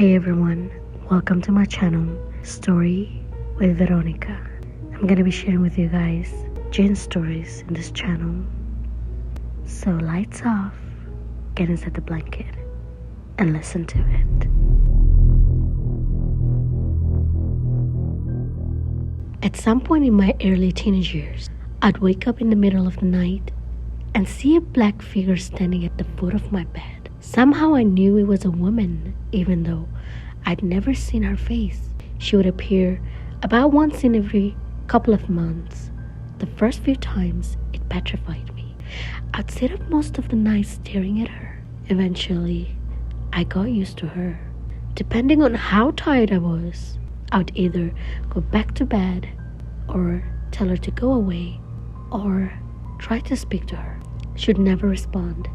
Hey everyone, welcome to my channel, Story with Veronica. I'm gonna be sharing with you guys Jinn Stories in this channel. So lights off, get inside the blanket, and listen to it. At some point in my early teenage years, I'd wake up in the middle of the night and see a black figure standing at the foot of my bed. Somehow I knew it was a woman, even though I'd never seen her face. She would appear about once in every couple of months. The first few times, it petrified me. I'd sit up most of the night staring at her. Eventually, I got used to her. Depending on how tired I was, I would either go back to bed or tell her to go away or try to speak to her. She would never respond.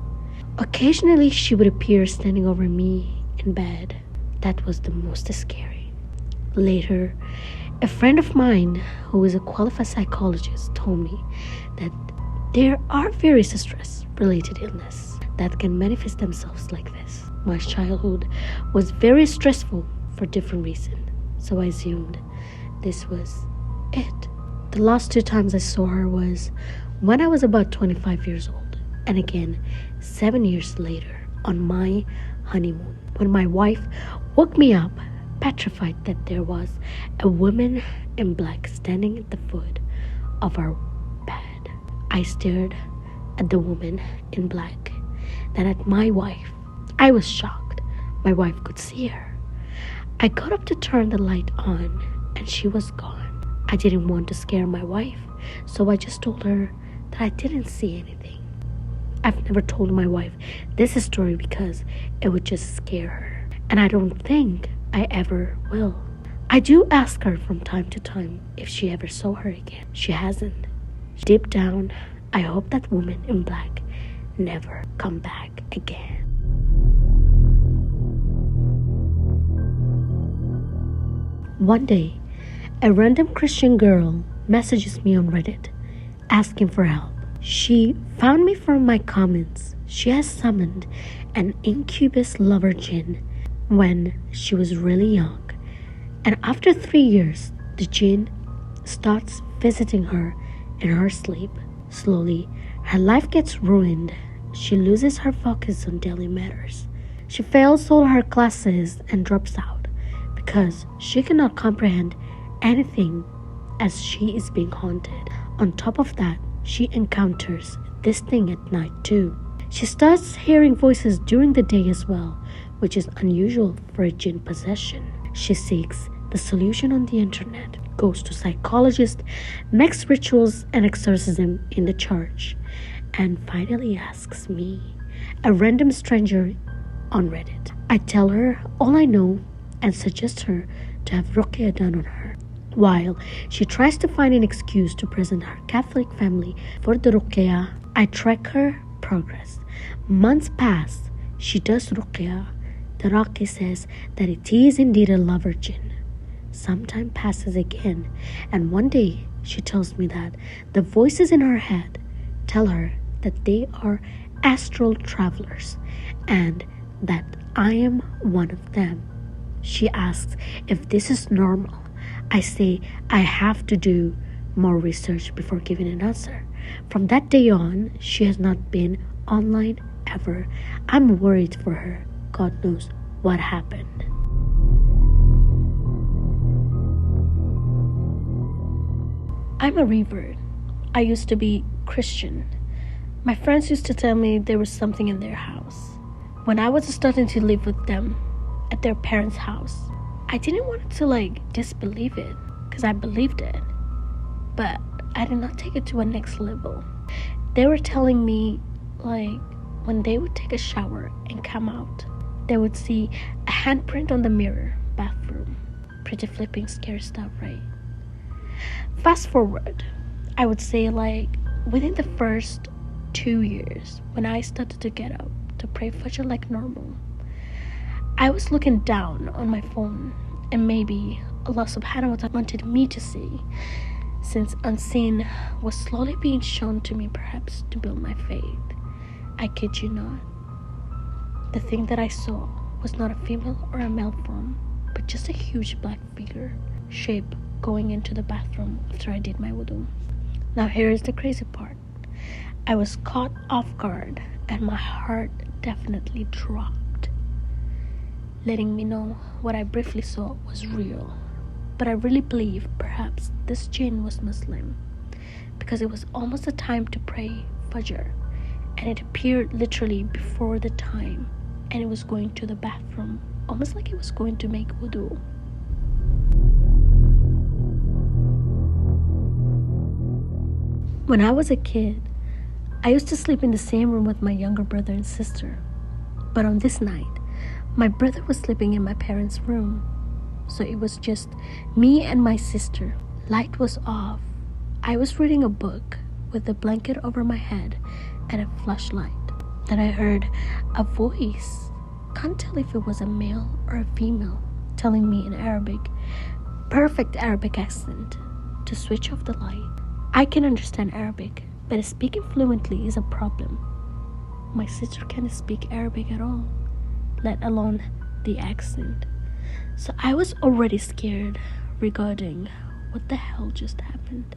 Occasionally, she would appear standing over me in bed. That was the most scary. Later, a friend of mine who is a qualified psychologist told me that there are various stress-related illnesses that can manifest themselves like this. My childhood was very stressful for different reasons, so I assumed this was it. The last 2 times I saw her was when I was about 25 years old, and again 7 years later on my honeymoon, when my wife woke me up petrified that there was a woman in black standing at the foot of our bed. I stared at the woman in black, then at my wife. I was shocked. My wife could see her. I got up to turn the light on and she was gone. I didn't want to scare my wife, so I just told her that I didn't see anything. I've never told my wife this story because it would just scare her, and I don't think I ever will. I do ask her from time to time if she ever saw her again. She hasn't. Deep down, I hope that woman in black never come back again. One day, a random Christian girl messages me on Reddit asking for help. She found me from my comments. She has summoned an incubus lover jinn when she was really young. And after 3 years, the jinn starts visiting her in her sleep. Slowly, her life gets ruined. She loses her focus on daily matters. She fails all her classes and drops out because she cannot comprehend anything as she is being haunted. On top of that, she encounters this thing at night too. She starts hearing voices during the day as well, which is unusual for a jinn possession. She seeks the solution on the internet, goes to psychologists, makes rituals and exorcism in the church, and finally asks me, a random stranger on Reddit. I tell her all I know and suggest her to have ruqyah done on her. While she tries to find an excuse to present her Catholic family for the ruqyah, I track her progress. Months pass. She does ruqyah. The raqi says that it is indeed a lover jinn. Some time passes again, and one day she tells me that the voices in her head tell her that they are astral travelers and that I am one of them. She asks if this is normal. I say I have to do more research before giving an answer. From that day on, she has not been online ever. I'm worried for her. God knows what happened. I'm a revert. I used to be Christian. My friends used to tell me there was something in their house. When I was starting to live with them at their parents' house, I didn't want to disbelieve it because I believed it, but I did not take it to a next level. They were telling me when they would take a shower and come out, they would see a handprint on the mirror bathroom. Pretty flipping scary stuff, right? Fast forward, I would say within the first 2 years when I started to get up to pray Fajr like normal, I was looking down on my phone, and maybe Allah subhanahu wa ta'ala wanted me to see, since unseen was slowly being shown to me, perhaps to build my faith. I kid you not. The thing that I saw was not a female or a male form, but just a huge black figure shape going into the bathroom after I did my wudu. Now here is the crazy part. I was caught off guard and my heart definitely dropped, letting me know what I briefly saw was real. But I really believe perhaps this jinn was Muslim, because it was almost the time to pray Fajr, and it appeared literally before the time, and it was going to the bathroom, almost like it was going to make wudu. When I was a kid, I used to sleep in the same room with my younger brother and sister. But on this night, my brother was sleeping in my parents' room. So it was just me and my sister. Light was off. I was reading a book with a blanket over my head and a flashlight. Then I heard a voice. Can't tell if it was a male or a female, telling me in Arabic, perfect Arabic accent, to switch off the light. I can understand Arabic, but speaking fluently is a problem. My sister can't speak Arabic at all, let alone the accent. So I was already scared regarding what the hell just happened.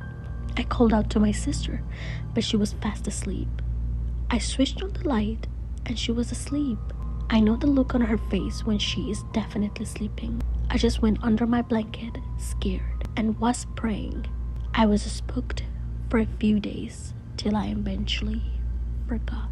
I called out to my sister, but she was fast asleep. I switched on the light and she was asleep. I know the look on her face when she is definitely sleeping. I just went under my blanket, scared, and was praying. I was spooked for a few days till I eventually forgot.